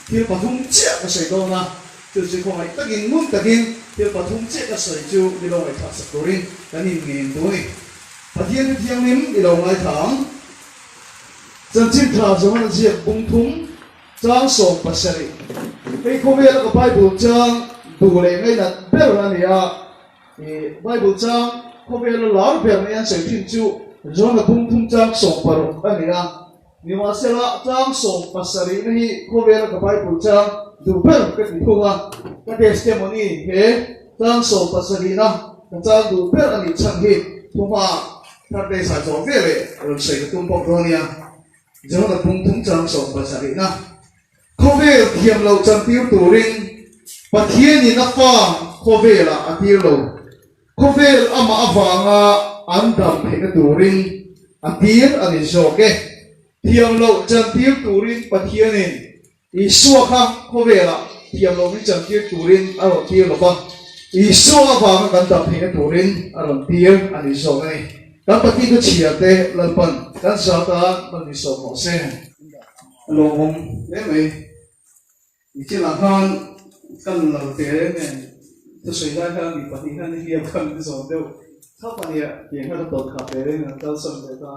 thil pathum che ka sei do na chu chi ko ai takin mun takin thil pathum che ka sei chu ni lo ai tha sa torin kanin ngin do ni pathian thiang nim ni lo ai thang chân chim thà giống như diệt bung thúng trang sổ pasari cái câu về là cái Bible trang đủ lệ ngay là biết là gì à thì Bible trang câu về là lão biết này anh sẽ tin chú giống là bung thúng trang sổ paru anh gì à nhưng mà sẽ là trang sổ pasari này câu về là cái Bible trang đủ biết cái gì không à cái testimony cái trang sổ pasari na cái trang đủ biết anh đi chẳng gì không màถ้าได้สายสองเรื่องเลยเราใส่กระตุ้นปอกเนี่ยจะว่าพุ่งทุ่งจังส่งภาษาดีนะเขาเวลเทียมเราจังติ้วตัวริงปะเทียนี่นักฟ้าเขาเวลละติ้วเราเขาเวลอามาฟังอันดำเห็นตัวริงอันติ้วอันนี้โชกเทียมเราจังติ้วตัวริงปะเทียนี่อีสัวข้างเขาเวลละเทียมเราไม่จังติ้วตัวริงอารมณ์ติ้วเราบ้างอีสัวฟังกันดำเห็นตัวริงอารมณ์ติ้วอันนี้โชกนี่กันปฏิก็เฉียดเตะลันปันกันสาวตามันมีสมองเส้นลงองเนี่ยไหมอีกที่หลังท่านกันเราเตะเนี่ยจะสวยได้ท่านมีปฏิท่านที่เรียบกันที่สองเดียวถ้าปฏิเพียงแค่ตัวขับเตะเนี่ยเราสนใจตา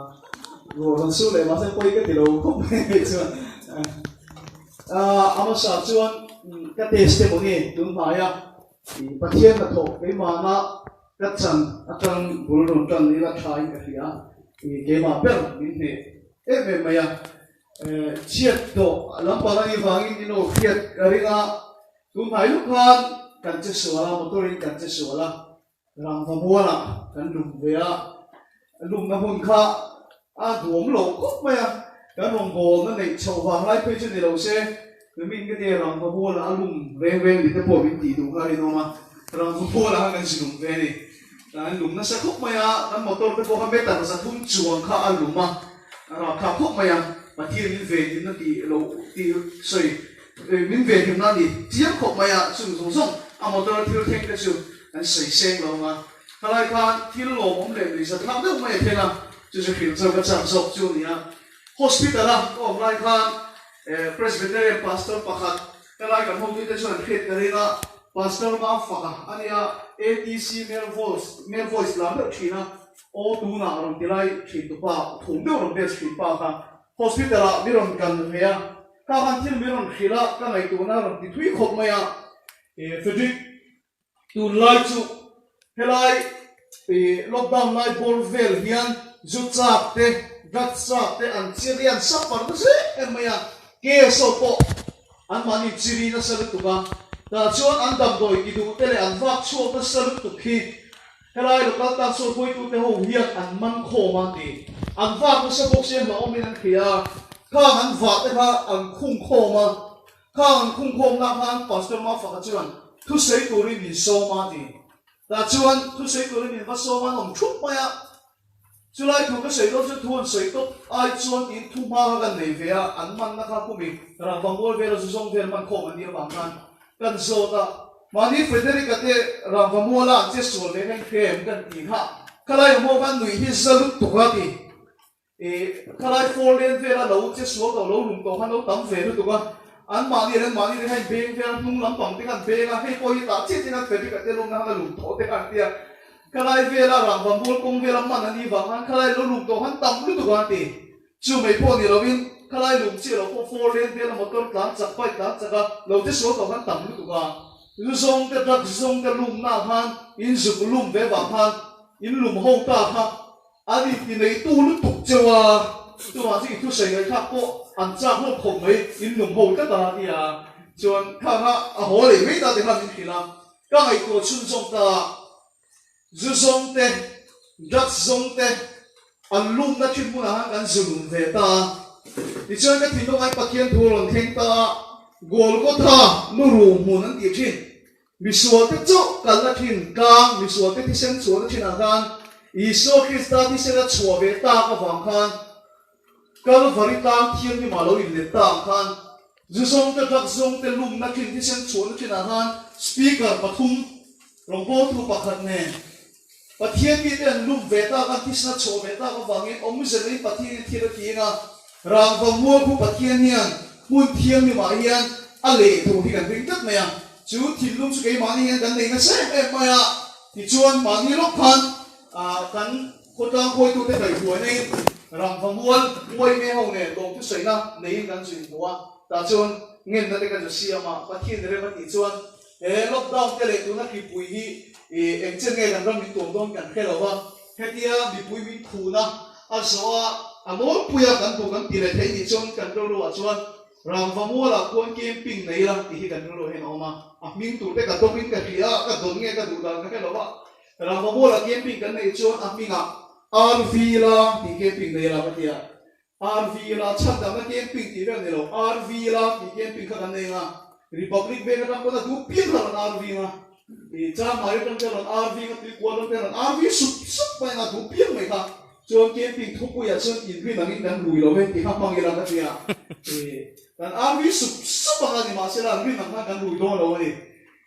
โว้เราสู้เลยมาเส้นไปก็ติดเราคงไม่ใช่อามาสาจวนก็เทสเตมนี่ดูมาอ่ะปฏิเนี่ยมันถูกไปมานะกัจจันอาจารย์บุรุษจันนี่ละชายกันที่อ่ะเกมาเป็นนี่เนี่ยเป็นไหมอ่ะเชียดโตลำปางนี่ฟังนี่โน้เชียดอะไรนะคุณหายลูกค้ากันจะสวละมอเตอร์กันจะสวละรังทำหัวละกันลุมเวียลุมน้ำหุ่นข้าดวงหลงก็ไหมอ่ะกันลงโบนั่นเองชาวบ้านไล่ไปจนในเราเซ่คือมินก็เดียรังทำหัวละลุมเร่งดิแต่พอวินตีดูกันนี่น้องมารังทำหัวละกันสิลุมเวนี่แต่ลุมนั่นสักคุกไหมอ่ะนั่นมอเตอร์เป็นพวกเขาไม่ตัดสักทุ่มจวงข้าลุมมาเราขับคุกไหมอ่ะมาที่มินเวนี่นั่นที่เราที่ใส่มินเวที่นั่นที่เจียมคุกไหมอ่ะส่งมอเตอร์ที่เราเทงก็ส่งนั่นใส่เส้นเรามาอะไรกันที่เราผมเรียนดิฉันทำได้ไม่เท่า就是平常个长寿就你啊 hospital 啦ก็อะไรกัน presbyterian pastor ปะครับอะไรกันผมที่จะชวนเพื่อนกันเลยนะ pastor มาฝากอันนี้อ่ะ ATC male voice หลังเด็กทีนะโอ้ดูนะเราที่ไรทีตัวป้าถุงเดียวเราเด็กทีป้าครับ hospital ละไม่รำกันเลยอ่ะถ้าวันที่ไม่รำทีละก็ไหนตัวนั้นเราที่ทุยขบไหมอ่ะฟิจิตัวไล่จุเฮลัยล็อกดาวน์ไล่บอลเวลเฮียนจุดจับเตะรัดจับเตะอันเชียนสับปะรดเสียไหมอ่ะเกี่ยวกับอันมันจีรีน่ะสรุปตุกะแต่ชวนอันดับโดยกิดูเตะอันฟักชวนน่ะสรุปตุกีเฮลัยลูกตาชวนคุยตุเตะหูเฮียนอันมันโคมันดีอันฟักน่ะสรุปเสียมาอมนันเขียข้าอันฟักเตะข้าอันคุ้งโคมาข้าอันคุ้งโคมาข้าอันปัสเตอร์มาฟักจวนทุกสิ่งตัวนี้มีโซมาดีแต่ชวนทุกสิ่งตัวนี้มีว่าโซมาหนุ่มชุบไหมอ่ะจุลัยถูกก็เสียตัวจะทวนเสียตัวไอ้ชวนอินทุ่มมากันในเวียอันมันนะครับผู้มีเราฟังว่าเวลาจะส่งเทียนมันโคมันเดียวบางกันกันโซตาวันนี้เฟเดริกาเตเราฟังว่าละจะส่วนเล็กๆเข้มกันอีกฮะข้าเลยมองกันหนุ่ยที่สรุปตุกตีข้าเลยโฟล์เลนเวลาเราจะส่วนเราหลุมตัวเขาเราตั้งเฟลตุกอันมานี่ให้เบงเวลานุ่งลำปังที่กันเบงให้ปอยตาเชี่ยที่นั่นเฟเดริกาเตลงนั่งหลุมโถที่กันเดียข้าเลยเวลาเราฟังว่าคงเวลามันอันนี้ฟังข้าเลยเราหลุมตัวเขาตั้งลุตุกันตีจู่ไม่พอนี่เราวินข้าเลยหลุมเชี่ยเราพอโฟล์เลนเวลามอเตอร์ตั้งจักไปตั้งจักเราจะส่วนตัวเขาตั้งลุตุกันลุส่งแต่รักส่งแต่ลุมหน้าพันอินสุกลุมเวบาพันอินลุมห้องตาพันอันนี้ที่ในตู้ลุตุกเจ้าตัวมาที่ทุกสิ่งเลยครับก็อันจากลูกผมเลยอินหนุ่มโหดก็ตาดีอ่ะจนข้าหัวเลยไม่ตาเด็กมันผิดละก็ไอ้ตัวชุนทรงตาจุทรงเตะรักทรงเตะอันลุ่มนักชิมบุญอาหารกันสุ่มเวตาดิฉันก็ทิ้งตัวไอ้ปะเคียนทัวร์เข่งตาโกลก็ท่าลูรูมูนั่นเดียชินมิสวาเตจุกันนักชินกางมิสวาเตที่เส้นสวนนักชินอาการอิโซคริสต์ที่เส้นชัวเวตาก็ฟังคันก็รู้ว่าริตามเที่ยงที่มาเราอินเลตามคันจุดส่งแต่รักส่งแต่ลุมนักขินที่เส้นชวนนักขินอาหารสปีกเกอร์ปฐุมหลวงพ่อทูปะขันเนี่ยปะเทียนมีแต่ลุมเวตากันที่สนัดโชว์เวตาก็ฟังเองอมุสลิมปะเทียนที่เราทีนะรางฟังมัวผู้ปะเทียนเนี่ยมุนเทียงนี่มาเฮียน lệ thủ thì cần vĩnh tất mày chú thìn lúc chú cái món này cần này nó sẽ em mày thì chuan món này lúc thân cần cô ta khôi tu thế đẩy đuổi này làm phòng muôn muôi mẹ hồng này đồng chút sấy năm này cần chuyện của ta chuan nghe nó đây cần chuyện mà bắt thiên đây bắt thì chuan lockdown cái lệ tu nó kịp bùi hi em chân ngày làm ra mình tuồng đông cần khe đâu vâng hết dia bị bùi bị thù na số mỗi bùi cần tu cần tiền thấy thì chuan cần đâu đâu chuan làm phòng mua là quan camping này là thì cần đâu đâu hết nào mà mình tu đây cả đông mình cả kia cả đông nghe cả đủ đâu cái đâu vâng làm phòng mua là camping cần này chuan mình RV là thì camping này là cái gì RV là chắc chắn là camping thì cái này rồi RV là thì camping cái này là Republic Bank cái đó có đủ tiền là RV mà thì cha máy trong cái là RV cái thì qua trong cái là RV sụp sụp phải là đủ tiền mấy cả cho camping thuốc bây giờ sơn in cái là những cái lùi rồi thì không bằng cái là cái gì thì RV sụp sụp bằng cái mà sẽ là cái là cái lùi đó rồi thì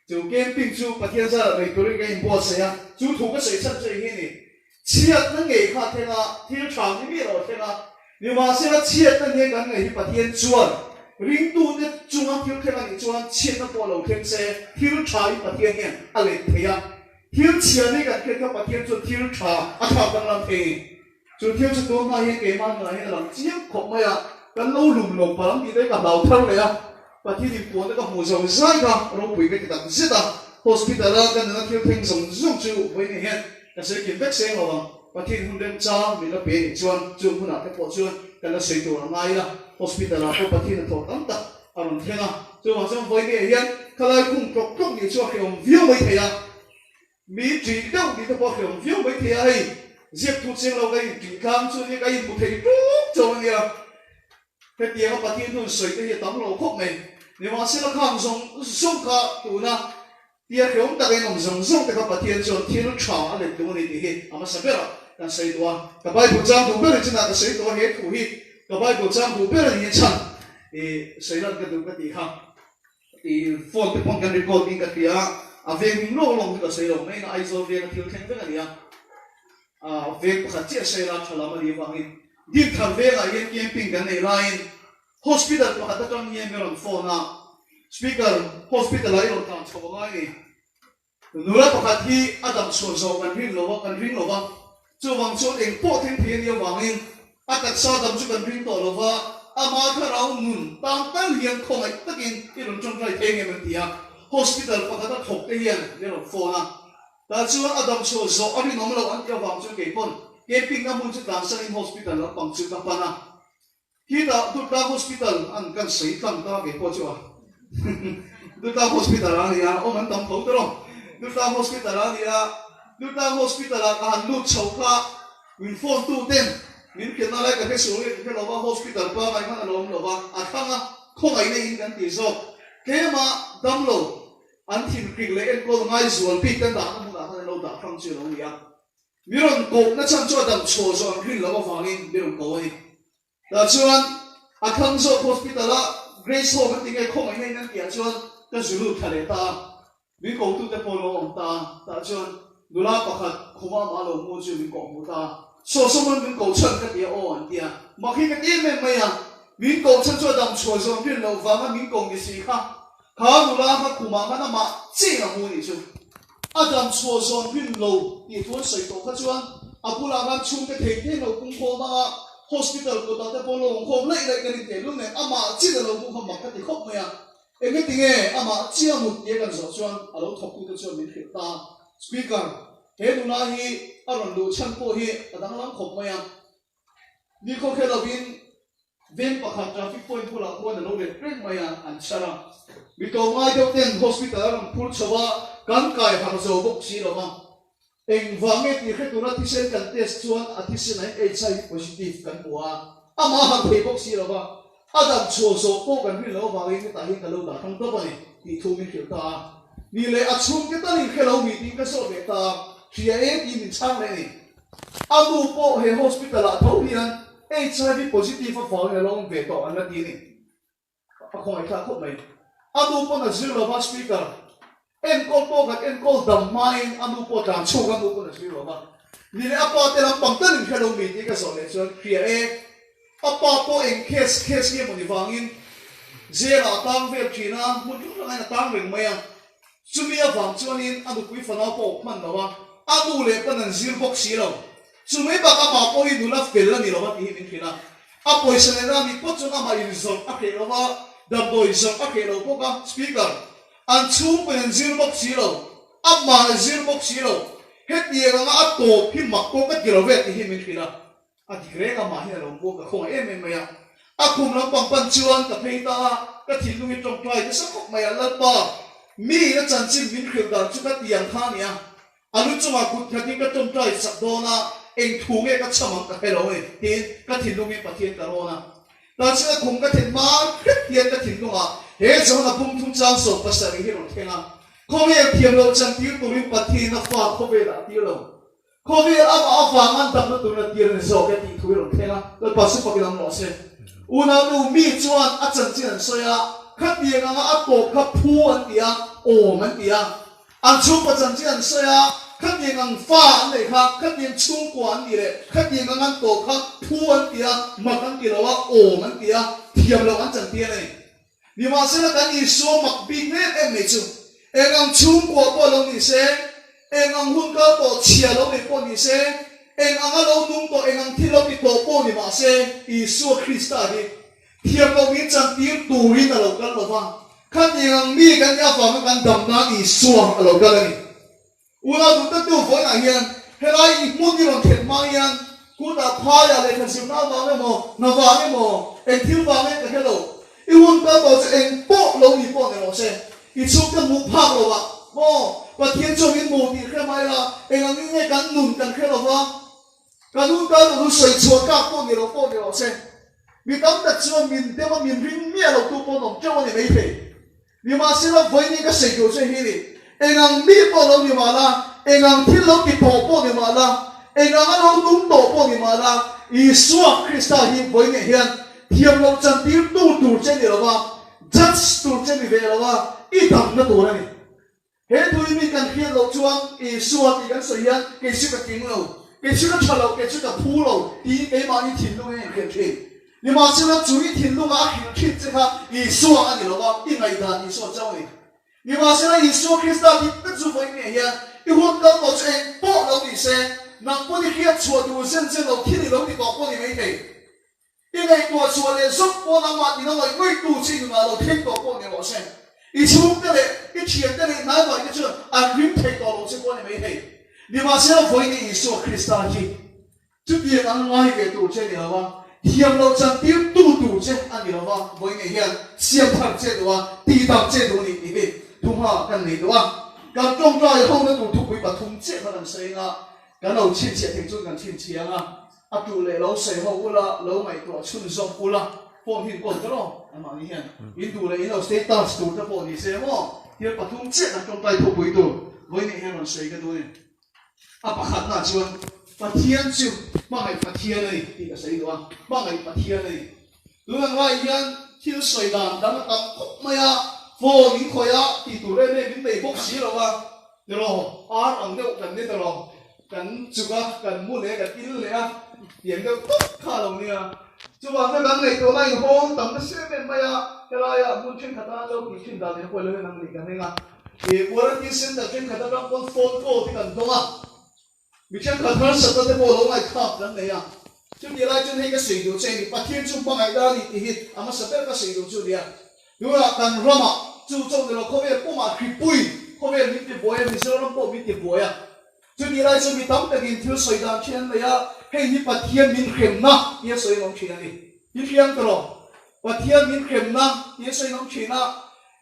cho camping chú bắt hiện ra là cái cái boss ya chú thu cái sợi sắt sợi cái này chiết nó nghề khác thế là thiên tràng như vậy rồi thế là nhưng mà sẽ là chiết nó nghề cái nghề bắt hiện chuan riêng tu này trung an thiếu thế là cái chuan chiết nó bỏ lẩu thêm xe thiên tràng bắt hiện nghe à lệ thế à thiên chiết này cái cái bắt hiện chuan thiên tràng à thảo đang làm thế chuan thiên chuan tôi nói cái mà người hay làm chiết không mấy à cái lâu lùm lùm phải làm gì đấy cả đầu thâu này à bắt hiện thì cuốn nó có mùi dầu dai cả rồi bụi cái tảng zít à hospital là cái nó thiếu thêm dòng dùng chịu với này hen cái sự kiểm soát xe mà và khi hôm đêm cha mình đã bị chuan chung hôm nào cái bộ chuan cái nó xây tổ là ngay là hospital là có khi là thọ tắm tập à rồi thế nào cho mà trong với cái hiện cái này cũng có công nghiệp cho kiểu viêu mấy thầy à mỹ chỉ đâu đi tới bao kiểu viêu mấy thầy ấy diệt thuốc sen lâu cái chỉ khám cho những cái một thầy tốt cho anh em cái tiếng của khi nó xây cái hiện tắm lâu khóc này nếu mà sẽ là khám dùng cả tụ na dia khiom ta cái nông dân dùng ta cái thiên cho thiên nó chảo để tụi này thì hết, ama sao biết cái xây toa, cái bài bộ trang tụi biết là cái xây toa hết thủ hi, cái bài bộ trang tụi biết là hiện chẳng, thì xây lên cái tụi cái gì khác, thì phone cái phong cái recording cái kia, về mình lâu lâu cái xây lâu, mấy cái ISO về cái thiếu thêm cái gì về cái chia xây ra cho làm gì vậy, đi thằng về cái hiện camping cái này line, hospital có hạt trong nhà mình làm phone speaker hospital ấy rồi tạm cho cái này, nửa có cái thì adam sổ sổ cái ring lova, cho vòng số đèn po thêm tiền nhiều vàng in, các sao adam cho cái ring tổ lova, ama cái rau nun tăng tăng hiền không ai tất nhiên cái đồng trong cái thêm cái gì hospital có cái thuộc cái hiền cái rồi phone ta cho adam sổ sổ anh nói là anh cho vòng cho cái phone, cái pin cái muốn cho làm sang hospital là bằng chữ các bạn khi ta tụt ra hospital anh cần sấy khăn ta cái po cho Duta hospital ani ya, o man tam phau tro. Duta hospital ani ya, Duta hospital ka han lut chauka, min phone tu tem, min kena lai ka ke suri ke lova hospital pa mai man lom lova, athanga khong ai nei kan ti so. Ke ma dam lo, an thin krik le en ko ngai zual pi kan da mu da kan lo da khang chu lo ya. Miron ko na chan cho dam cho so an rin lova fangin miron ko ni. Da chuan akhang so hospital Grace Home cái tiếng không ai nên năng kia chuan cái số lượng thay ta mình cầu tu cái polo ông ta chuan đủ la bạc hạt khuma mà lo mua chuan mình cầu mua ta số số mình cầu chân cái tiếng ô anh tia mà khi cái tiếng này mày mình cầu chân cho đam chuan rồi mình lâu và mình cầu cái gì khác khá đủ la cái khuma mà nó mà chỉ là mua đi chuan đam chuan rồi mình lâu thì tuân sấy tổ cái chuan Apula cái chung cái thế lâu cũng khó mà hospital của ta cái polo không lấy cái này luôn này, ama chỉ là lâu không mặc cái thì khóc mày em cái tiếng nghe ama chỉ là một cái cần sửa chuan, alo thọc tu cho mình hiểu ta speaker, thế đúng là hi, aron đồ chân po hi, đang lắng khóc mày đi không khi nào viên bạc hạt traffic point pula quan là lâu để break mày anh chara, vì cầu mai đầu tiên hospital làm pul chawa, cán cài hàng dầu bốc xí rồi mà em vang nghe thì khách tụi nó thi sinh cần test chuan, thi sinh này HIV positive cần bùa, ama hàng thầy bốc xí rồi mà, adam chua số bốc cần phi lâu vang cái tài hiện cái lâu đã thằng tốt này thì thu mình hiểu ta, vì lẽ chung cái ta đi cái lâu mình đi cái số để ta thì em đi mình sang này, adu po he hospital là thấu hiền HIV positive vang cái lâu về tổ anh là đi này, không ai khác không mày, adu po là zero là speaker em có to cái em có đầm mai anh du po tràn chung anh du po là gì rồi mà vì lẽ apa tên là bằng tên cái đồng mình cái số này cho kia apa po em case kia một vàng in zia là tang về chỉ na một chút là tang về mày chú mi vàng cho nên anh quý phần áo bộ man đó anh đủ lệ cái này zir box xí đâu chú mi bác mà có đi đủ là phê là nhiều mà thì mình khi nào anh bây giờ này mình có cho anh mà in zong anh cái đó đầm đôi zong anh cái đó có cái speaker anh chú bên zir box xí đâu anh mà zir box xí đâu hết tiền anh anh tổ phim mặc có cái kiểu vậy thì mình khi nào anh chỉ cái mà hiện là bộ cái không em mày anh cùng lắm bằng pan chuan tập hay ta cái thìn lùi trong trái cái sắc học mày là ba mi nó chân chim vinh khều đàn chút cái tiền thang nhá anh lúc trong cút cái cái trong trái sắp đô na anh thu nghe cái chăm cái hay rồi tiền cái thìn lùi bắt tiền cái rồi na ta chỉ là cùng cái thìn mà cái tiền cái thìn lùi hết rồi là bung thung trang sổ bắt sáng cái rồi thế na không biết tiền lâu chân tiêu tụi mình bắt tiền nó phá không biết là tiêu lâu không biết áp vàng ăn tập nó tụi nó tiền nó sổ cái tiền tụi rồi thế na rồi bắt sức bắt cái làm nó xem una nu mi chuan a chan chin soya khat dia nga a ko kha phu an tia o man tia an chu pa chan chin soya khat dia ngang fa an le kha khat dia chung ko an dire khat dia ngang to kha phu an tia ma kan tia wa o man tia thiam lo an chan tia nei ni ma se la kan i so mak bi ne em me chu e ngang chung ko to lo ni se e ngang hun ka to chia lo ni ko ni se anh ang alo nung to anh ang thilo ki to po ni ma se Isu Krista hi thiam lo mi chan tir tu ri na lo kan lo fa khat ni ang mi kan ya fa ma kan dam na Isu alo kan ni una du ta tu foi na hian helai i mun ni ron thet ma hian ku da pha ya le kan sim na ma me mo na va me mo anh thiu va me ka hello i hun ta to se anh po lo ni po ne lo se i chu ta mu pha lo wa mo và thiên cho mình một thì cái mai là anh ang nghe kan nun kan khe lo fa cái lúc đó là lúc soi chùa các con người đó xem vì tấm đặt cho mình để mà mình rinh mía là tu con đồng cho mình mấy thế vì mà xin là với những cái sự kiện sẽ hi đi anh ang mi con đâu như mà là anh ang thiên lâu bị tổ con như mà là anh ang lâu đúng tổ con như mà là Isu Krista hi với những hiện thiam lâu chân tiếng tu trên đi là ba just tu trên đi về là ba ít thằng nó tu này hết thôi mình cần khiên lâu chuang Isu thì cần soi hiện cái sự cái tiếng lâu cái chuyện nó lâu cái chuyện nó phù lâu thì cái mà đi thiên long này hiện thế nhưng mà xem nó chú ý thiên long á hiện thế chứ ha Isu anh đi lo ba in ngày ta Isu cháu này nhưng mà xem nó Isu Krista thì tất nhiên phải nghe hiện cái hôm đó có chuyện bỏ lâu đi xe nằm bữa đi kia chùa tu sen sen lâu thiên lâu đi có bữa đi mấy thế cái ngày tua chùa liền giúp bữa năm mà thì nó lại mấy tu chi mà lâu thiên có bữa đi lo xem Isu cái này cái chuyện cái này nói vậy cái chuyện anh rim thấy có lâu xem bữa đi mấy thế nhưng mà sẽ với những Isu Krista hi chút tiền ăn ngay cái tủ trên này là thiam lâu chân tiếp tu trên ăn này là với những hiện xiêm thằng trên đó ti thằng trên đó này thùng hoa cái này đó cái trong đó không nó tủ bị bắt thùng trên nó làm sao à cái đầu chín chiết thành chung cái chín chiết à à tủ lệ lâu xây hậu là lâu mày tủ chun sông là phong hình còn cái đó anh mà đi hiện in tủ lệ in lâu status tủ cái phong gì xem mà thì bắt thùng trên là trong tay thuộc bị tủ với những hiện làm sao cái đó này à bắt khát na chuan bắt thiên chu mang ngày bắt thiên này thì cái gì đó mang ngày bắt thiên này lúc anh nói yên thiên soi đàn đám tắm khóc mày à vô những khối à thì tụi đây này những bể bốc xí rồi à được rồi à ông đâu cần đến rồi cần chụp à cần mua này cần in này à hiện đâu tất cả rồi nè chụp vào cái đằng này tụi này hôn tầm nó xem bên mày à cái này à muốn chuyên khát à đâu thì chuyên đàn này quay lên năng lực cái này à thì bữa đó đi xem là chuyên khát à đang con phone call thì cần đúng à vì chân khẩn hơn sợ tới bộ lỗ này khắp lắm đấy à chứ đi lại chân hay cái sự điều trên thì bắt thiên chung bằng ngày đó thì hít à mà sợ cái sự điều chưa đi à đúng là cần rama chú trọng thì là không biết có mà khi bùi không biết những cái bùi thì sao nó có biết cái bùi à chứ đi lại chân bị tắm cái gì thiếu sợi đàn trên đấy à hay như bắt thiên min khem na như sợi nông chuyện này như thiên cái đó bắt thiên min khem na như sợi nông chuyện à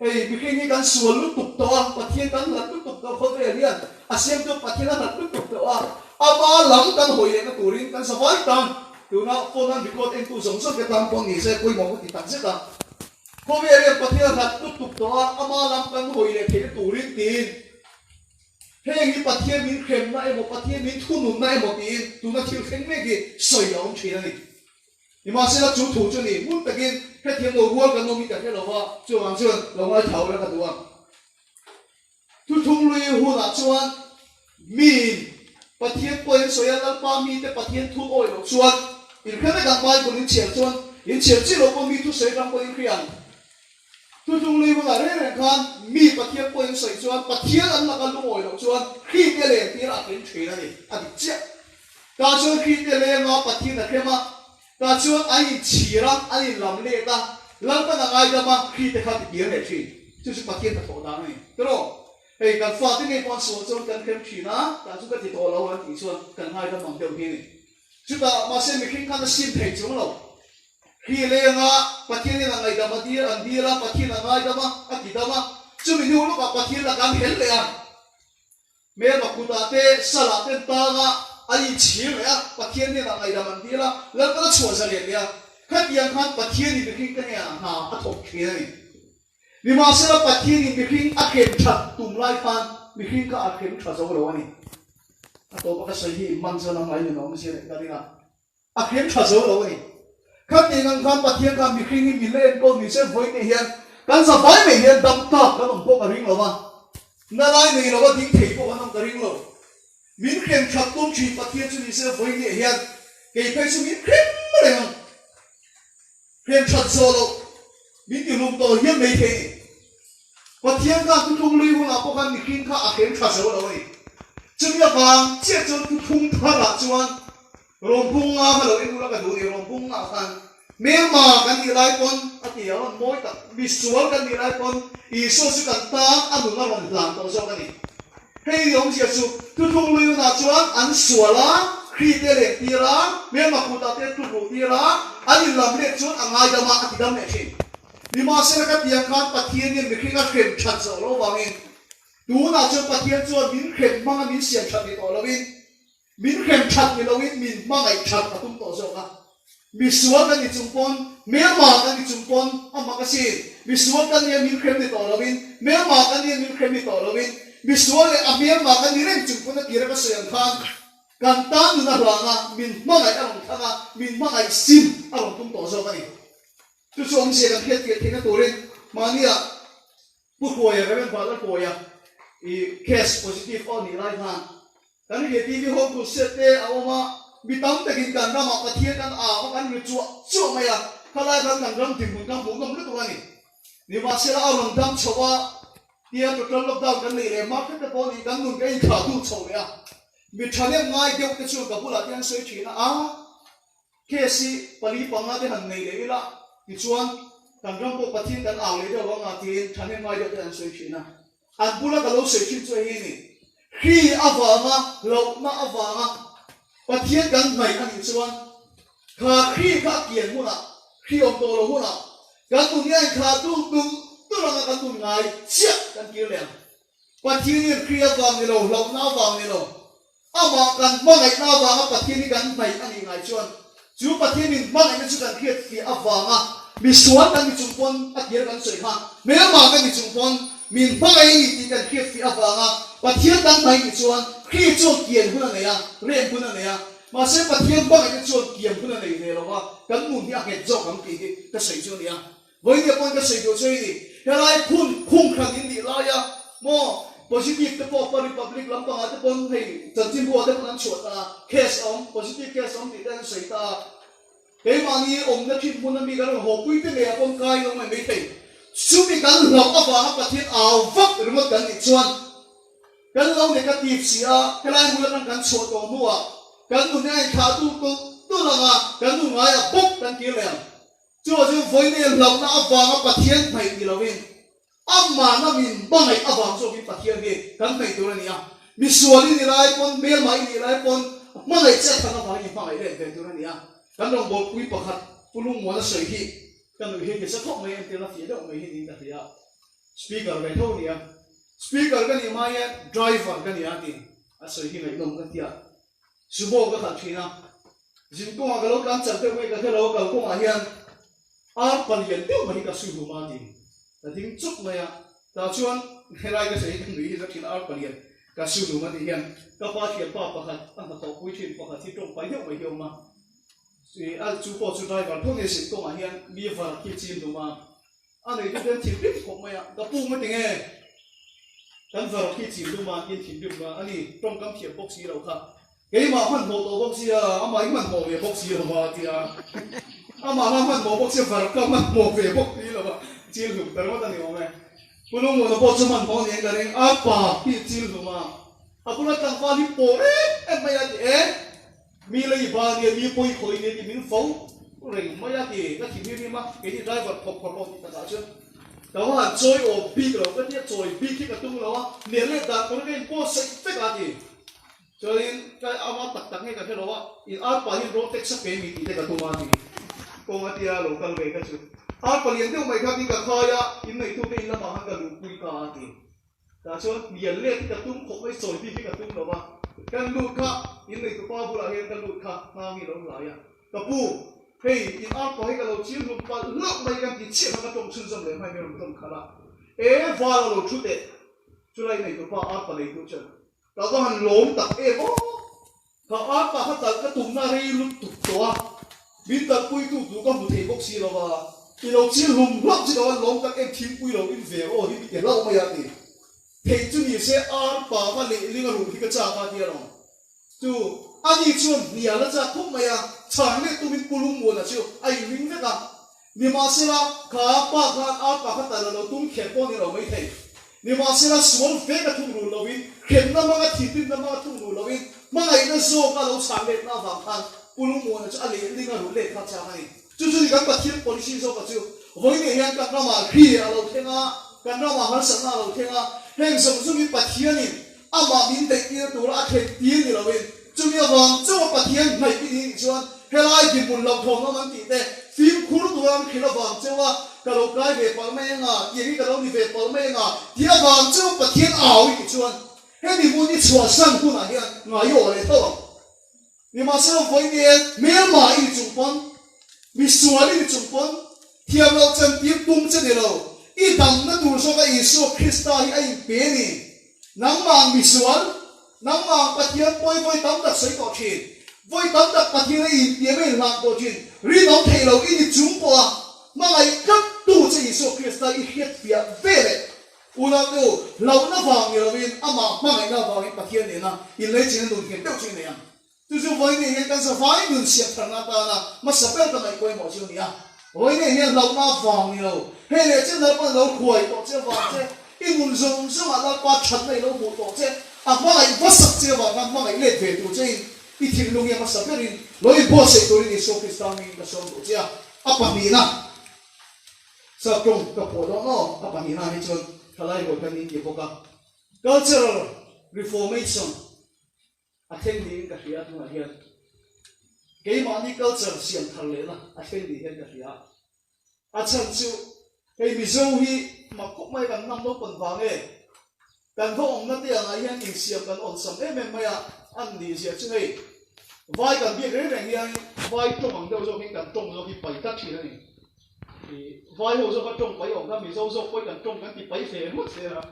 hey vì khi như cái suối lúc tục to bắt thiên cái là lúc tục to không phải liền à xem cho bắt thiên là lúc tục to à ba lắm cái hồi này cái tủ rin cái sợi tan từ nó phone ăn bị cột em tu sống suốt cái tam con nghỉ xe quay mong cái tặng chết à không biết là bắt thiên là lúc tục to à ba lắm cái hồi này thì cái tủ rin tiền hey như bắt thiên mình khem này một bắt thiên mình thu nụn này một tiền tụi nó thiếu khem mấy cái sợi ống chuyện này nhưng mà sẽ là chủ thủ cho你muốn tự nhiên cái thiên đồ vua cái nông cái là hoa cho hoàng xuân là hoa thầu là cái đồ thu thung lui hoa là chuan min bắt thiên quên soi là ba min để bắt thiên thu oi là chuan in cái này càng mai của những chiều chuan những chiều chỉ là con min thu soi càng quên khiang tu tung lui mà rồi này con mi bắt thiệt point sợi chuan bắt thiệt anh là con lu mồi đâu chuan khi cái này thì là cái chuyện này anh chết ta chuan khi cái này ngõ bắt thiệt là cái mà ta chuan anh chỉ ra anh làm lệ ta làm cái nào ai mà khi cái khác cái này chuyện chứ bắt thiệt là thổ đàng này đúng không hey kan fa tin nei pon so chon kan khem thina ta chu ka ti to lo an ti chuan kan hai da mang deu hi ni chu ta ma se mi khin kan sim thei chung lo khi le nga pathian na ngai da ma dir an dira pathian na ngai da ma a ti da ma chu mi nu lo ka pathian la kan hel le a me ma ku ta te sala te ta nga ai chi le a pathian ni na ngai da man dira la ka chua za le ya khat yang khan pathian ni khin ka ya ha a thok khi ni vì mà sẽ là bắt thiên bị khinh ác hiểm thật tụm lai phan bị khinh cả ác hiểm thật rồi đâu anh tôi có cái gì mang cho năm nay nó mới sẽ cái gì à ác hiểm thật rồi đâu anh các tiền ngân hàng bắt thiên cả bị khinh bị lên con bị sẽ với cái hiện cái sao phải mình hiện đâm ta cái đồng bộ cái ring rồi mà na lai này nó có tiếng thầy của anh cái ring rồi mình khiêm thật tụm chỉ bắt thiên cho mình sẽ với cái hiện cái phải cho mình khiêm mà đấy không khiêm thật rồi đâu mình tiểu lục tổ hiến mấy thế, và thiên ca tu thung lưu là bao gồm những khinh khả khiếm khả sấu đâu ấy, chúng ta vàng chết cho tu thung thà là chuan, rồng bung ngà mà lợi nu là cái đồ này rồng bung ngà tan, mẹ mà cái gì lại con, à thì ở mỗi tập bị sual cái gì lại con, ý số sự cẩn ta, anh muốn làm làm tổ sao cái này, hay ông chia sẻ tu thung lưu là chuan, anh sual lá, khi thế này thì lá, mẹ mà cụ ta thế tu cụ thì lá, anh làm lệ chuan, anh ai đam thì đam lệ gì. Vì mà sẽ là cái khan bắt thiên nhiên mình khi các khem chặt rồi lo vàng in, đủ nào cho bắt thiên cho mình khem mang mình xiên chặt đi tổ lo in, mình khem chặt đi lo in mình mang ngày chặt ở tung tổ rồi à, mình suốt cái gì chung pon, mẹ mà cái gì chung pon, mà cái gì, mình suốt cái gì mình khem đi tổ lo in, mẹ mà cái gì mình khem đi tổ lo in, mình suốt cái mẹ mà cái gì mình chung pon cái kia cái sợi khan,กันตามนั่นหลังอ่ะมินมั่งไงอารมณ์ทั้งอ่ะมินมั่งไงซิมอารมณ์ตุ้มต่อสู้กันนี่ทุกช่วงเสียกันเทียบเทียบที่นั่นตัวเองมาเนี่ยผู้ป่วยอะไรเป็นฝ่ายป่วยอีเคสโพซิทีฟออนนี่ไล่ทางแต่ในเหตุที่ห้องกุศลเตะเอามามีตั้งแต่กินกันน้ำมันกระเทียมกันกันหรือจั่วไม่อ่ะถ้าไล่กันกันรำถึงบุญกันบุญกันรู้ตัวนี่นี่มาเสียอารมณ์ดำชัวเดี๋ยวตัวเราล็อกดาวน์กันเลยเลยมาแค่แต่พอนี่กันนุ่นก็ยังขาดดูชัวเลยอ่ะมีชาเนี่ยง่ายเดียวจะชวนกับผู้หลักยังสวยทีนะเคสิปริปังงาที่หันในเลยละที่ชวนกันรำพวกปะทินกันเอาเลยเดี๋ยวว่างาที่ชาเนี่ยง่ายเดียวจะยังสวยทีนะอันผู้หลักก็เราสวยทีสวยนี่ขี้อวางะเราหน้าอวางะปะทินกันไหนอันนี้ชวนขาขี้ขาเกียนหุ่นขี้อมโตเราหุ่นกันตุนเนี่ยขาตุ้เรากันตุนง่ายเชี่ยกันเกี่ยวเลยปะทินเนี่ยขี้อวางนี่เราหน้าอวางนี่เราเอามากันเมื่อไงหน้าวางปะเทียนนี่กันไม่อันนี้ไงชวนจูปะเทียนนี่เมื่อไงนั่นชุดกันเทียนที่อวางมีสวนกันมีจุ่มปนอัดเยอะกันสวยค่ะเมื่อมากันมีจุ่มปนมีเมื่อไงนี่ที่กันเทียนที่อวางปะเทียนกันไม่มีชวนขี้โจเกียนพุ่นอะไรเรียนพุ่นอะไรมาเสียปะเทียนเมื่อไงจะชวนเกียนพุ่นอะไรเนี่ยหรอวะกันมุ่งที่อาเกจจอกกันกี่ก็สวยชวนเนี่ยวันนี้ปนก็สวยดูสวยดิอะไรพุ่งครั้งนี้ดีไรอะโม่positive แต่พอ republic ลำบากแต่พอให้จันทิมบัวแต่พอนั้นชวดนะ case on positive case on ติดได้สวยตาเฮ้ยมานี่องค์นักชิมพูนมีกันหัวปุ้ยที่เนี่ยคนกายลงไม่ถึงสู้มีกันหลอกว่าประเทศเอาฟักหรือว่ากันอีกส่วนกันเราเนี่ยก็ตีเสียกันไล่มูลกันกันชวดตัวมัวกันนู่นเนี่ยขาตู้ละงะกันนู่นไงปุ๊บกันกี่เหลี่ยมจู่ไฟเนี่ยหลอกนะเอาฟังประเทศไม่ดีเราเองอามานะมินบ้างไอ้อาบางโซกิปัทเทียนเกกันไม่ตัวนี้มีส่วนนี้ไรปนเมียไม่นี่ไรปนมั่งไอ้เจ้าทางบ้านยังฟังไอ้เรื่องเป็นตัวนี้กันลองบอกคุยประคัดผู้ลุงมัวจะสวยที่กันเลยเห็นจะสักข้อไม่เห็นเดี๋ยวเราเสียดอกไม่เห็นนี่กันเดียวสปีกเกอร์กันเท่านี้สปีกเกอร์กันยังไม่ยังดรายเวอร์กันยังที่สวยที่ไม่ลงกันเดียวสุโบก็ขัดทีนะจิงกุ้งก็เราการจัดเต็มไว้กันที่เราเก่ากุ้งอะไรยังปัญญาเดียวมันก็สุโบมาดีแต่ทิ้งจุกเลยแต่ชวนให้ไรก็ใช้กันดูที่จะทิ้งอาร์ปเลียนก็สู้ดูมาที่เห็นก็พอเทียบป้าประคันตั้งแต่เขาคุยทิ้งประคันที่ตรงไปเยอะไปเยอะมาส่วนจูพอจูได้ก่อนพวกนี้สิก็มาเห็นมีฝรั่งที่จีนดูมาอันนี้ที่เป็นทิ้งริบผมไม่ก็ปูไม่ถึงกันฝรั่งที่จีนดูมากินทิ้งริบมาอันนี้ตรงกับเทียบพวกสีเราค่ะเฮ้ยมาหันโมโตพวกสีอามาอีมันโมเวพวกสีเรามาที่อามาหันโมพวกสีฝรั่งก็มันโมเวพวกสีเรา chill hum tarma tani ome pulung mo na po chuman mo ni garing apa hi chill huma apuna tang pa ni pore maya mi lai ba ni mi poi khoi ni min fo reng maya ti na thi mi ma ke ni driver phop phop ti ta chu đó là trôi ổ bi rồi cái tiết trôi bi khi cả tung nó liền lên đặt có cái po sạch tất cả thì cho nên cái áo tắc tắc ngay cả cái đó in áo phải in rotex sắc cái mình thì cái tung mà thì công ty là local về cái chứ áo phải liền theo mấy cái cái khai á in này tung cái in là mà hàng cái lục quy cả thì ta cho liền lên cái tung không phải trôi bi khi cả tung đó mà cái lục cả in này tụi pa bu là hiện cái lục cả ngang như đó lại à cái bu hey in art ko hega lo chill rum pa lok mai kan ti che ma tong chun jam le mai me rum tong khala va lo thu te chulai nei to pa art pa nei tu chen ta to han lom tak mo ka art pa ka ka tum na rei lu tu to a bin ta pui tu tu ka mu thei bok si lo ba ti lo chill rum lok chi lo lom tak thim pui lo in ve o hi ke lo ma ya ti thei chu ni se art pa ka le linga ru ki ka cha pa ti lo chu ani chun ni ala cha khop ma ya chẳng lẽ tụi mình kulung mua là chiu ai mình biết à nhưng mà sẽ là cả ba cái áo cả cái tài là tụi khéo con này là mấy thầy nhưng mà sẽ là xuống về cái thùng lùi lùi khéo nó mà cái thịt tinh nó mà cái thùng lùi lùi mà ngày nó số cái lẩu chẳng lẽ nó vàng khăn kulung mua là cho anh lấy đi cái lùi lệ khác cha này chú chú cái cái thịt policy số cái chiu với cái hiện cái nó mà khi à lẩu thiên à cái nó mà hắn sẵn à lẩu thiên à hiện sống chú mình bắt thiên này à mà mình để kia tụi nó thèm tiền này là bên chú mình vàng chú mà bắt thiên này cái gì chuan helai ki mun lam thong ma man ti te phim khur tu ram khila wang chewa ka lo kai ve pal me nga yeri ka lo ni ve pal me nga dia wang chu pathian aw ki chuan he ni mu ni chua sang ku na hian nga yo le tho ni ma se voi ni me ma i chung pon mi suali ni chung pon thiam lo chen ti tum che ni lo i dam na tur so ka isu krista hi ai pe ni nang mang mi sual nang mang pathian poi poi tam tak sei ko thin với tấm đặc bát thiên này tiền mấy làm câu chuyện riêng ông thầy lâu cái gì chúng qua mà ngày cấp tu cho Giêsu Christ là hết việc về đấy ulang tu lâu nó vào nhiều bên mà ngày nó vào bát thiên này na in lấy chuyện đồn kiện tiêu chuyện này à tôi cho với này cái sao phải đồn xếp thằng ta na mà sắp tới tao mày quay mọi chuyện này à với này hiện lâu nó vào nhiều hay là trên đó bắt đầu khuấy tổ chức vào chứ in muốn dùng chứ mà nó qua chắn này nó bộ tổ chứ mà ngày bắt sắp chưa vào mà ngày lên về tổ chứ ít thì lúc này mà sắp tới lối bỏ sẽ tôi đi số cái sao mình cái số tổ chức apa ni na sa trong cái bộ đó nó apa ni na thì chọn thay lại một cái gì bộ cái cultural reformation attending cái gì đó mà hiện cái mà đi culture xiên thằng lẽ là attending cái gì đó chân chịu cái ví dụ hi mà cũng mấy cái năm đó còn vàng ấy cần có ông nó tiền là hiện hình xiên cần ông sắm em mày à ăn đi xiên chứ này vai cần biết cái này hiện vai trong bằng đâu rồi cái cần trong rồi cái bảy tắc chỉ này vai hồ rồi cái trong bảy ông cái ví dụ rồi cần trong cái bảy phê mất thế là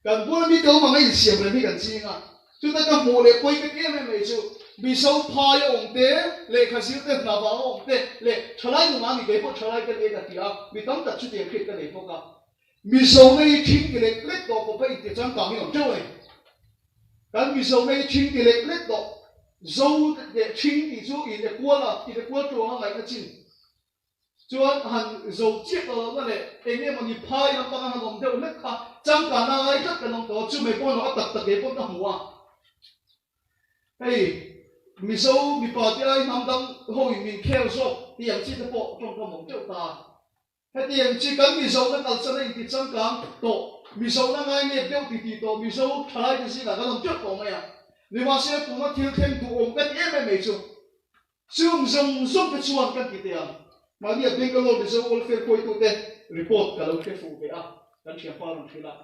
cần buôn biết đâu mà mấy xiên này biết cần gì à chúng ta cần mua để quay cái em này chứ ví dụ phai ông té lệ khai siêu té nào vào ông té lệ trở lại nhưng mà mình cái bộ trở lại cái lệ cái gì à vì tóm tắt chút tiền khi cái lệ không cả ví dụ này chính cái lệ lệ đó có phải tiền chẳng cả hiểu chưa vậy cần ví dụ này chính cái lệ đó dâu để chính thì chú ý để qua là thì để qua chỗ nó lại cái chính cho hẳn dâu chiếc ở đó này anh em mà đi phai nó bằng hàng lòng theo lệ khác chẳng cả nào ai chắc cái lòng đó chứ mấy con nó tập cái con nó mua hey mi số mi bảo tí ai nằm đâm hồi mình kêu số tiền chỉ được bộ trong cái mỏng châu ta hay tiền chỉ cần mi số nó tạo ra nên thì chẳng cả tổ mi số nó ngay nghe tiêu thì tổ mi số thay cái gì là cái lòng trước tổ mày à nếu mà sẽ tụi nó thiếu thêm tụi ông cái em mấy chú xung dùng cái chuan cái gì tiền mà đi bên cái lô mi số welfare coi tụi thế report cái lô cái phụ về à cái chuyện phá làm thế là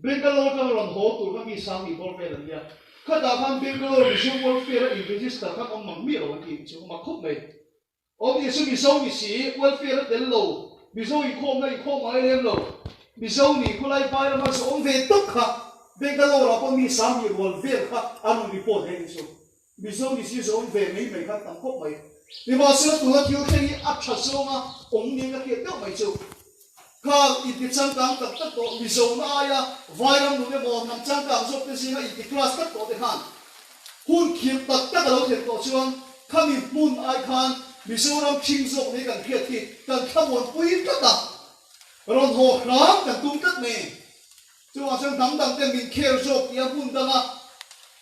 bên cái lô cái lòng hồ tụi nó bị sang bị welfare là gì à khi ta tham biên cái lô số welfare in register các ông mang miệng ông kìm chứ mà khúc này ông đi số bị sâu bị xí welfare đến lô bị sâu bị khom mà lên lô bị sâu bị cô lại phải là mà số ông về tức khá bên cái lô là con bị sáng bị welfare khá anh report hết số bị sâu bị xí số ông về mấy khá tầm khúc này nhưng mà số tụi nó thiếu thêm áp chặt số mà ông nhìn cái kia tiêu mấy số ka iti changkang tak tak to mizo na aya vairam nu ne bom nam changkang so te singa iti class tak to te khan hun khim tak tak lo the to chuan khami mun ai khan mizo ram ching zo ne kan khiat ki kan khamon pui ta ta ron ho khram kan tum tak me chu a chang dang dang te min kher jok ya bun danga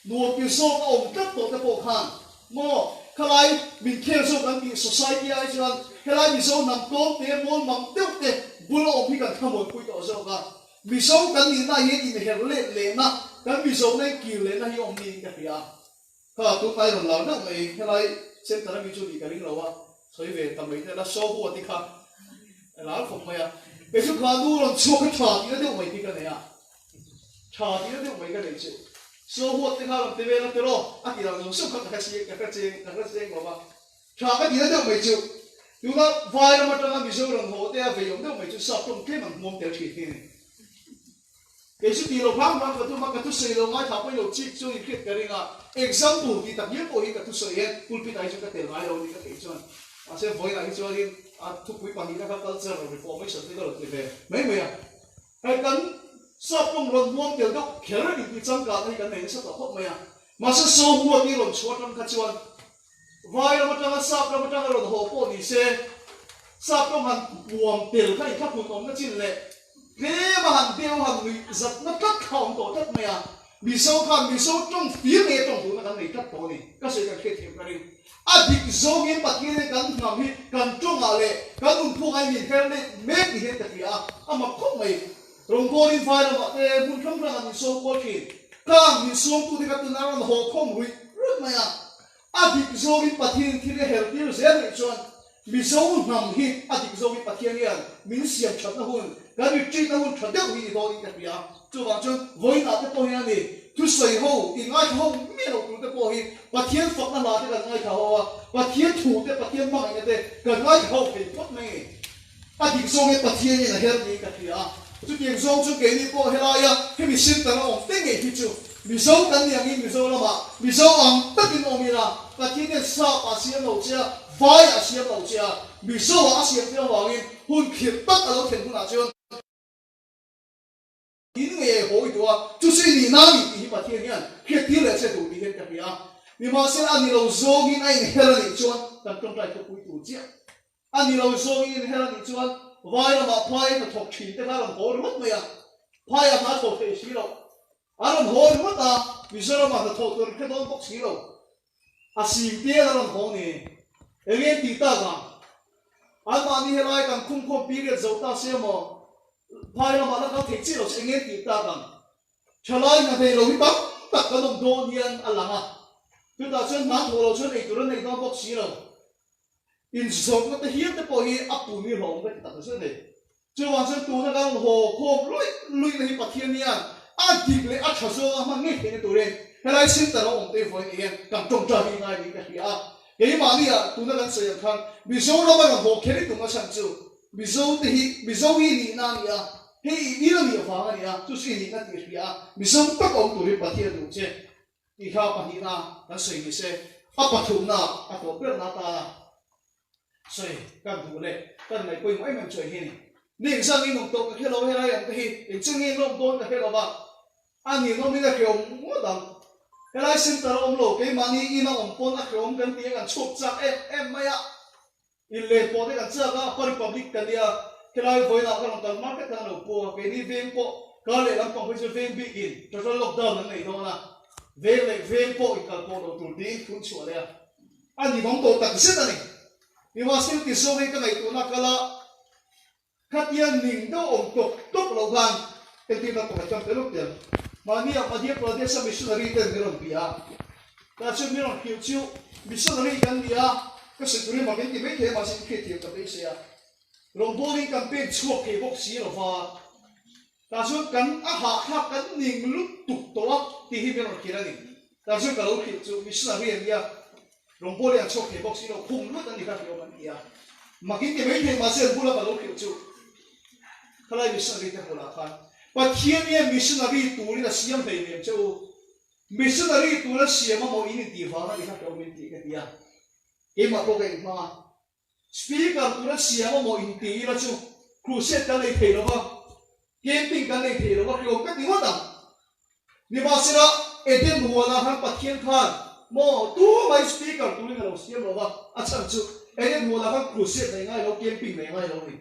nuo pi so ka om tak to te po khan mo khalai min kher so kan ti society ai chuan khalai mi so nam tom te mol mam teu te bulo om hi kan khamoi pui to so ka mi so kan ni na ye in her le na kan mi so nei ki le na hi om ni ka pia ka tu kai ron law na mai khalai sem tara mi chu ni ka ring lawa soi ve tam mai te la so hu ti kha la khom mai a pe chu kha du ron chu ka tha ti de mai ti ka ne ya tha ti de mai ka nei chu so hu ti kha ron te ve la te ro a ti la no so ka si ka che ngoma tha ka ti de mai chu tu na vai la ma ta mi so ron ho te a ve yom de mai chu sa tom ke man mom te thi thi ne cái sự điều phán mà cái tu sửa lo ngay tháo cái lo chip cho những cái này là example thì tập nhiêu bồi cái tu sửa ấy pulpit này cho cái tiền mai lo đi cái chuyện à sẽ voi lại cho đi à thu quỹ bằng cái culture reformation cái đó là về mấy mấy à cái cần sắp trong lần muôn tiền đó kéo ra những cái trang cả này cái này sắp là không mấy à mà sẽ số mua cái lần số trong cái chuyện vai là một trang sắp là một trang lần hồ bộ đi xe sắp trong hàng buồn tiền cái này các buồn ông nó chỉ lệ thế mà hàng tiêu hàng người giật nó cắt khổng tổ chất mày à bị sâu trong phía này trong tủ nó cái này cắt tổ này các sự cái thiệt cái này à bị dâu cái bát kia này cái ngầm hi cái trong à lệ cái dùng thuốc ai nhìn cái này mấy cái hết cái à mà không mày rong cô đi phải là mà cái muốn không ra mình sâu quá kì càng mình sâu tu thì cái tuần nào nó hồ không rồi rất mày à bị dâu cái bát kia thì cái healthy rồi dễ này chọn bị sâu ngầm hi à bị dâu cái bát kia này mình xiêm chặt nó hơn cái việc truy nó muốn chuẩn được gì đó đi cái gì à chú bảo chứ với nào cái tôi này chú soi hậu thì ngay hậu miễn hậu cũng cái bồi và thiên phật nó là cái gần ngay thầu à và thiên thủ cái và thiên mang cái đấy gần ngay hậu thì phật này à thì số cái bát thiên này là hết đi cái gì à chú tiền số chú cái đi bồi hết lại à cái mình xin tao nó tên gì thì chú mình số cái này mình số nó mà mình số ông tất nhiên ông là và thiên này sao à xiêm đầu chưa vai à xiêm đầu chưa mình số à xiêm theo vào đi hôn khiết tất cả nó thành cũng là chưa những người hội đó, chú suy nghĩ nào thì mà thiên nhiên, khi thiên là sẽ đủ đi hết cái gì à? Nhưng mà sẽ anh lâu zoom in anh hết là những chuyện, tập trong trái tôi đủ chứ. Anh lâu zoom in hết là những chuyện, vai là mà phai là thuộc chỉ thế là hội mất mày à? Phai là mà thuộc thế xí đâu? Anh làm hội mất à? Vì sao mà thuộc tôi cái đó bốc xí đâu? À xí tiếc là làm hội này, em nghe tí ta cả. Anh mà đi hết lại càng không có biết được dấu ta xem mà. Phai là mà nó có thể chỉ là sẽ nghe tiếng ta rằng, cho nên là thầy lối bắc tất cả đồng đồ nhiên ăn lắm à, chúng ta xem mát hồ lô xem này tụi nó này nó bóc xí rồi, in sống nó hiến cái bồi áp tụi mình hỏng cái tất cả xem này, chứ hoàn xem tụi nó đang hồ khom lui là hiệp thiên nhiên, ăn thịt lấy ăn chả số mà nghe cái tụi này, cái này xin ta nó ổn định với cái càng trông chờ như này cái gì à, cái mà đi à tụi nó đang sử dụng khăn, vì số nó mà hồ cái tụi nó sản xuất vì dâu hi nam ya he ni lo mi fa nga ya tu si ni na ti ya mi som ta ko tu ri pa thia du che ti kha pa ni na ta sei ni se a pa thu na a to pe na ta sei ka du le ta nei koi mai man choi he ni sang ni nong to ka khelo he ra ya ka hi in chung ni nong to ka khelo ba a ni no mi na khyo mo dang cái này xin tao ông lộ cái mà ni ina ông pon a khom kan ti kan chok chak em mai a in le po de kan cha ka republic kan dia cái này với nào cái lòng market thằng nào po cái đi về po cái này làm công việc về bị in cho lockdown này đó là về po cái po đầu tụi đi cũng chua đấy anh đi bóng tổ tận xích này nhưng mà xin cái số cái này tụi nó cái là khách yên mình đâu ổn tục lâu gan cái gì nó cũng trong cái lúc tiền mà đi mà đi pro đi sang missionary tên cái lòng bia ta chưa biết lòng kiểu chiu missionary cái gì à cái sự tụi mà cái gì mấy thế mà xin cái tiền cái đấy sao rong bowling campaign chuộc cái bốc xí rồi và ta suốt cắn hạ cắn nhìn lúc tục tổ thì hi bên kia này ta suốt cả lúc kia chú missionary anh ya rong bowling chuộc cái bốc xí rồi khung lúc anh đi cái bên kia mà cái gì mấy thế mà xin bula cả lúc kia chú cái này missionary thì bula khan và thiên nhiên missionary tụi nó xiêm thầy niệm chú missionary tụi nó xiêm mà mỗi in đi vào nó đi cái bên kia cái mà có cái mà speaker tụi nó xiêm mà mỗi in đi là chú crusade cái này thầy nó không camping cái này thầy nó không kiểu cái gì hết à nhưng mà sẽ là Eden mùa là hàng bát thiên khan mò tu mấy speaker tụi nó xiêm nó không à chẳng chú Eden mùa là hàng crusade này ngay nó camping này ngay nó này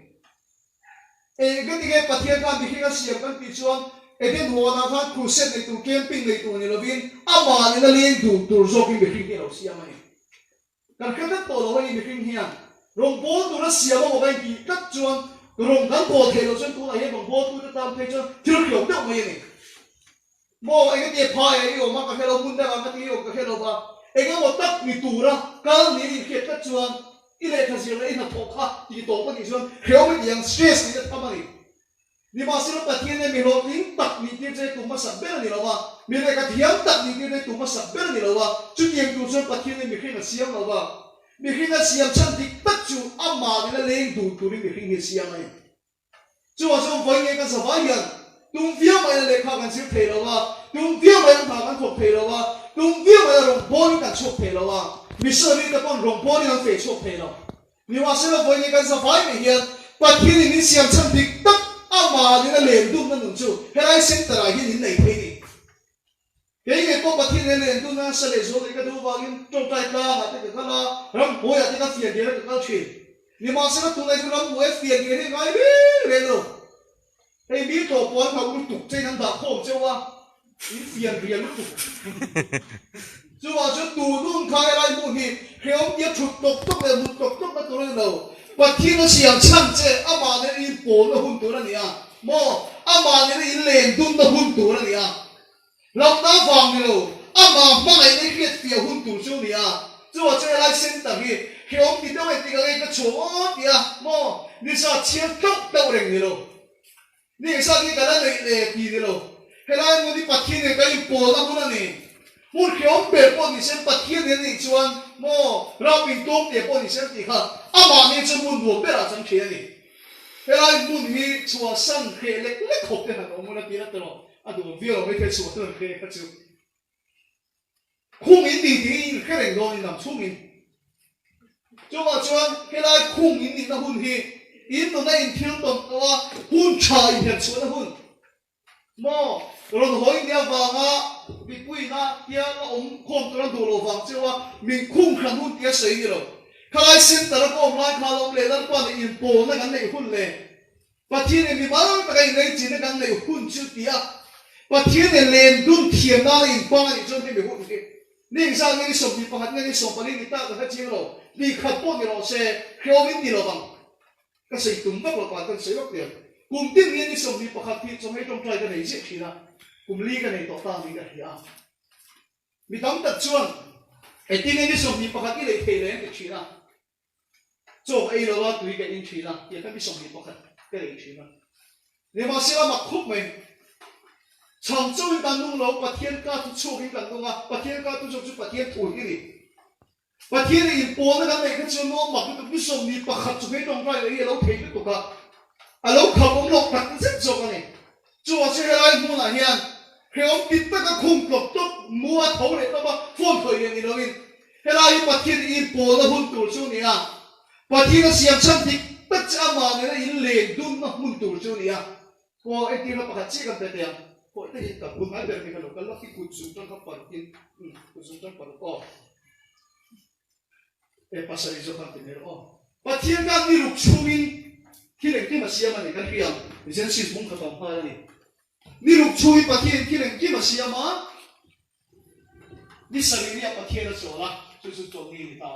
cái cái bát thiên can bị khi cái siam cái bị chuan cái hồ na khan cruise này tụ camping này tụ này là viên ama này là liên tụ rồi cái bị khi cái đầu siam này cái đất tổ nó hay bị khi hiền rồng bố tụ nó siam mà cái gì cắt chuan rồng cái bố thế nó chuan tụ là hiện rồng bố tụ nó tam thế chuan thiếu kiểu đâu mà này mô cái gì phai cái gì mà cái đầu bún đây mà cái gì cái đầu ba cái một tắc bị tụ ra cái này thì khi cắt chuan ít lại thay rồi ít là thổ khá thì tổ cái gì chuan khéo cái gì stress thì nó này ni ma sino patien ne mi lo tin tak ni ti je tu ma sabber ni lo wa mi le ka thiam tak ni ti ne tu ma sabber ni lo wa chu tieng tu so patien ne mi khin na siam lo wa mi khin na siam chan dik tak chu ama ni la leng tu tu ni mi khin ni siam ai chu wa so voi nge ka sa va yan tung via mai le kha kan sil thei lo wa tung via mai kan kan khop thei lo wa tung via mai rong bo ni kan chok thei lo wa mi so ni ta kon rong bo ni kan fe chok thei lo ni wa sino voi nge kan sa vai mi hian patien ni siam chan dik tak ama ni na len dum na nun chu helai sen tara hi ni nei thei ni ke ko pathi ne len dum na sa le zo ka du ba gin to tai la ha te ka la ram ho ya te ka fia de ka chi ni ma sa tu na ju ram ho fia de ni ngai le lo ei mi to po ka u tu che nan da kho che wa ni fia de lu tu chu wa chu tu dum khai lai mu hi kheo ye chut tok tok le mu tok tok na tu le lo pathi no siam chan che ama ne in po na hun tu na ni a mo ama ne in len dum na hun tu na ni a lok na wang ni lo ama ma ai ne khiet fia hun tu chu ni a chu wa che lai sen ta hi kheo ti to ti ka ka cho ti a mo ni sa chian tok to reng ni lo ni sa ni ka la le ti ni lo helai mo di pathi ne ka in po na hun na ni mun kheo be po ni sen pathi ne ni chuan mo ra pin tok te po ni sen ti kha ama ni chu mun du be ra chang khia ni helai mun hi chua san khe le le khop te ha no mun na ti na to a du vi lo me ke chu to khe ka chu khung in ni ti khe reng do ni nam chung in chu wa chuan helai khung in ni na hun hi in no na in thil tom to wa hun chai he chu na hun mo ron hoi nia wa nga bi pui na tia na om khom to na do lo wang chu wa min khung khan hun tia sei ni lo khai sin tara ko mai kha lom le dar pa ni in po na kan nei hun le pathi ne mi mal ta kai nei chi na kan nei hun chu tia pathi ne len dum thiam na in pa ni chon ni mi hun ke ning sa ni so bi pa hat ni so pa ni ta ka chi lo ni khat po ni lo se khyo min ni lo bang ka sei tum ba lo pa kan sei lo tia kum tin ni so bi pa khat ti chom hai tom trai ka nei je chi na kum li ka nei to ta ni ka hia mi tam ta chuan e tin ni so bi pa khat ki le the le ke chi na cho ai lo wa tu cái in chi na ya ka bi so bi pa khat ke le chi na ni ma se la ma khup mai chang châu kan nung lo pathian ka tu chu hi kan nunga pathian ka tu chu pathian thu hi ni pathian in po na kan nei ka chu no ma tu bi so ni pa khat chu he tong rai le lo thei tu ka a lo kham om lo tak zet zo ka ni chu wa che lai mu na hian khreom pit ta ka khum tlok tok mua tho le ta ba phon thoi ni lo in helai pathian in po na hun tu chu ni a pathian siam chan tik ta cha ma ne in le dun na hun tu chu ni a ko e ti na pa khat chi kan te te ko te hi ta kun ai ber mi ka lo ka lo ki ku chu ton ka par tin ku chu ton par ko e pasari zo kan te o pathian ka ni ruk chuin khi lệnh kia mà xem mà này cái kia thì sẽ sử dụng cái tổng hoa này ni rục chui bắt thiên khi lệnh kia mà xem mà ni xử lý bắt thiên là chỗ là chỗ ni ta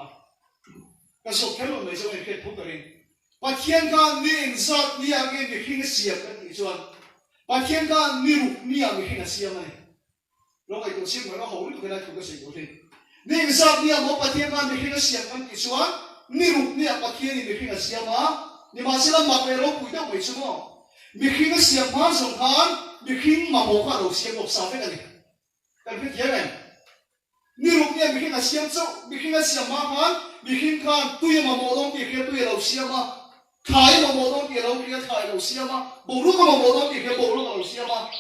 cái số cái lúc này số này cái thuộc cái bắt thiên ka ni insert ni ang cái khi cái xem cái gì cho bắt thiên ka ni rục ni ang cái khi cái xem này lúc này tôi xem mà nó hậu lúc cái này thuộc cái gì cũng thế ni insert ni ang bắt thiên ka ni khi cái xem cái gì cho ni rục ni ang bắt thiên ni khi cái xem mà ni ma sila mapero puita wei chumo mi khinga siam ma song khan mi khing ma mo kha lo siam lo sa fe kani kan phe thia kan ni rup ni mi khinga siam chu mi khinga siam ma khan mi khing khan tu ya ma mo dong ki khe tu ya lo siam ma thai ma mo dong ki lo ki thai lo siam ma bo ru ka ma mo dong ki khe bo ru ka lo siam ma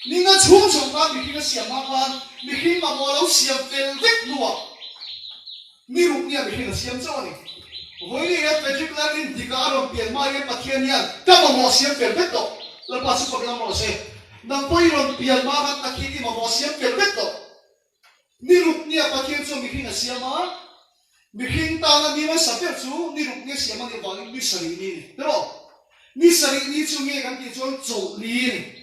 ni nga chung song khan mi khinga siam ma khan mi khing ma mo lo siam vel vek luwa ni rup ni mi khinga siam chu ani với cái Patrick Larin thì cả đồng tiền mai cái bát thiên nhiên các mà mò xiêm phiền biết đâu là bác sĩ phải làm mò xe nằm quay đồng tiền mai cái bát thiên thì mà mò xiêm phiền biết đâu ni rụt nia bát thiên cho mình khi là xiêm á mình khi ta là ni mà sắp biết chú ni rụt nia xiêm mà ni vào ni xử lý ni đúng không ni sari ni chu nge kan ti chuan chau li ni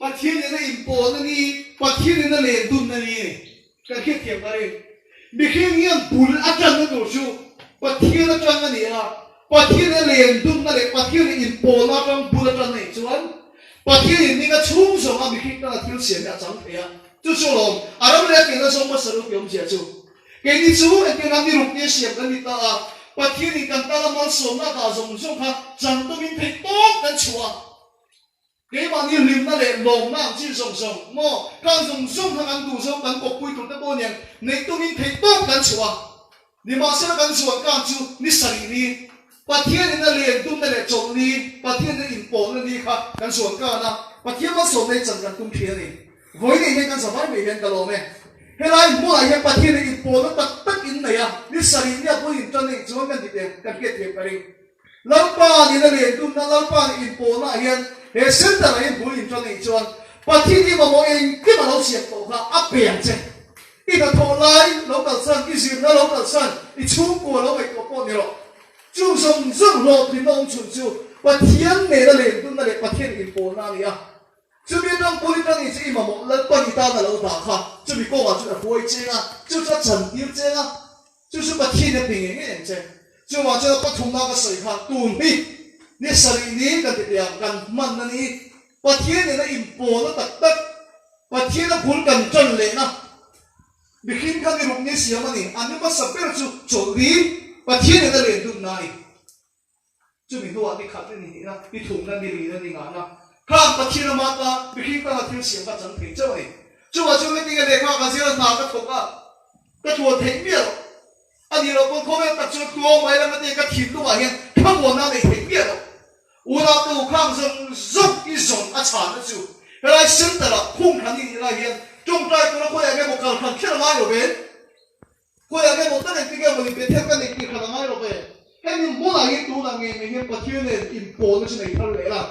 pathian na impol na ni pathian na le dun na ni kan khe thiam kare mi khe ngiam bul atang na do chu pathian na tang ani a pathian na le dun na le pathian na impol na tang bul atang nei chuan pathian ni ka chung so ma mi khe na thil sian ya chang thea chu chu long aram le ke na so ma saru pyom sia chu ke ni chu en ke na mi ruk ni siam kan ni ta a pathian ni kan ta la mal som na ka zong zong kha chang to min thei tok kan chua cái mà như lim na lệ lồng na chỉ sòng sòng mò càng sòng sòng thằng ăn đủ sòng càng cột bụi tụt tới bao nhiêu này tôi mình thấy tốt càng chua ni mà sẽ càng chua càng chu ni sari ni bắt thiên na lệ tung na lệ trộn ni bắt thiên na in bỏ na ni khá càng chua càng na bắt thiên mà sòng này chẳng càng tung thiên ni với này hiện càng sòng phải mấy hiện cả lồng này hay là mua lại hiện bắt thiên na in bỏ nó tất in này à ni sari ni à bôi in chân này chúa càng thiệt càng kiệt thiệt cái này lâu ba ni na lệ tung na lâu ba ni in bỏ na hiện he center ai bui in chon ei chuan pathi ni mo en ki ma lo siat to kha a pian che i da tho lai lo kal san ki sim na lo kal san i chung ko lo mai ko po ni ro chu song zung lo ti nong chun chu pathian ne da le tun na le pathian in po na ni a chu bi nong poli ta ni chi ma mo la pa ni ta na lo da kha chu bi ko wa chu da poi che na chu cha chan ti che na chu su pathian ne ping nge che chu wa cha pa thung na ka sai kha tun bi ni sari ni kan ti yang kan man na ni pathian ni na impo na tak tak pathian na phul kan chon le na bikin kan ni ruk ni siam ani anu ma saper chu choli pathian ni na le dum na ni chu mi do ani khat ni na pi thum na ni ri na ni nga na kham pathian na ma ta bikin ka thil siam ka chang thei chaw ni chu wa chu ni ti ga le kha ka sia na ka thok ka thua thei mi ro ani ro ko khome ta chu tuo mai la ma te ka thil lu wa hian kham wo na nei thei mi ro ula tu khang zong zong i zong a chan na chu helai sin ta la khung khan ni la hian chung trai tu la khoi age mo kal khan khela mai ro be khoi age mo ta nei ti ge mo ni pe the ka nei ki khala mai ro be he ni mo la hi tu la nge me he pathian ne in po na chu nei thal le la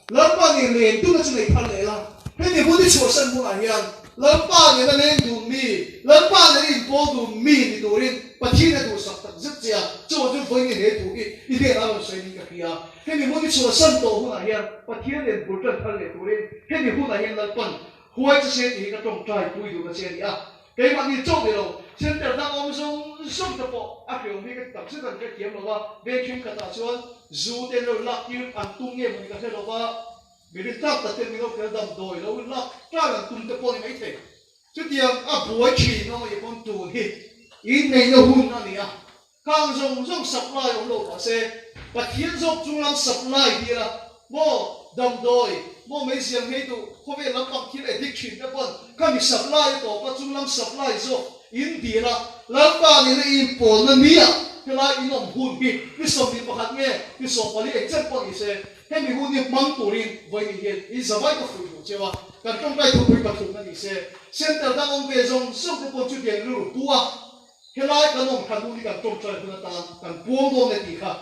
la pa ni le tu na chu nei thal le la he ni bu ti chu san mo la hian la pa ni na le du mi la pa ni in po du mi ni du rin pathian ne du sak tak zit chia chu chu voi ni he tu i de la lo sai ni ka kia he ni mo ni chu san to hu na hian pathian ne bu tan thal le tu rin he ni hu na hian la pan huai cha se ni ka tong trai pui du ka se ni a cái mà đi chốt được trên tờ đang ôm sông tập bộ áp dụng cái tập sức cần cái kiếm rồi về chuyên cả ta chuan dù tên rồi lạc yêu ăn tung nghe mình có thể rồi mình đi tập tập tên mình đâu cái đầm đồi đâu lạc ra là tung tập bộ này mấy thế chứ tiền buổi chiều nó mới còn tù thì ít này nó hun nó nè càng dùng supply ông lộ cả xe và thiên dốc trung lắm supply đi là bo đầm đồi mo mấy xiang hay tụ không biết lắm bằng khi lại thích chuyện cái phần các mình supply tổ và trung lắm supply rồi in đi là lắm ba này là import là mía cái là in ông hun bị cái số bị bắt nghe cái số quản lý chân bọn gì xe hay mình hun đi mang tủ lên với mình hiện in giờ vai có phụ thuộc chưa à cần trong tay thuộc bắt thuộc là gì xe center đang ông về dùng số cái bộ chuyện tiền lưu tua cái là cái ông cần hun đi cần trong trời hun ta cần buông buông này thì khác